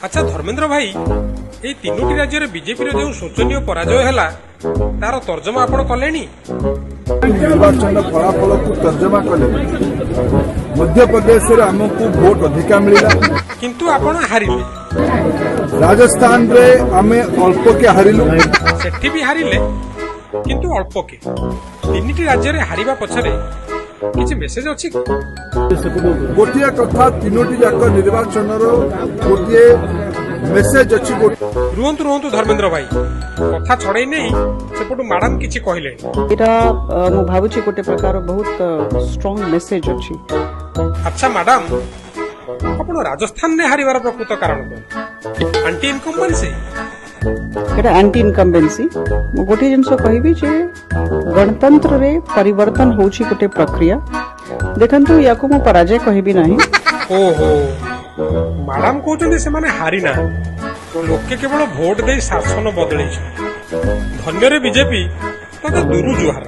अच्छा धर्मेंद्र भाई ये तीनोटी राज्य में बीजेपी जो शोचनीय पराजय है तार तर्जमा आपण कलेनी निर्वाचन फलाफल को तर्जमा कले मध्य प्रदेश आमको भोट अधिका मिला किंतु आपण हारिले राजस्थान रे आमे अल्प के हारिलु सेठी भी हारिले किंतु अल्प के तीनटी राज्य में हारिबा पछरे किछि मेसेज अछि गोटिया कथा तीनोटी जाक निर्वाचन गोटे मेसेज अच्छी रुहतु रुहतु धर्मेंद्र भाई कथा छड़े नहीं सेपटू मैडम किछि कहले एटा मु भाबुछि गोटे प्रकार बहुत स्ट्रांग मेसेज अछि। अच्छा मैडम आपण राजस्थान ने हारिबार प्रकृत कारण कोन एंटी इनकम्बेंसी एटा एंटी इनकम्बेंसी मु गोटे जिंस कहबी जे गणतंत्र रे परिवर्तन होछि गोटे प्रक्रिया देखंतु याको मु पराजय कहबी नाही। ओहो मैडम कहते से माने हारी ना लोके केवल भोट दे शासन बदल धन्य रे बीजेपी तो दूर जुहार।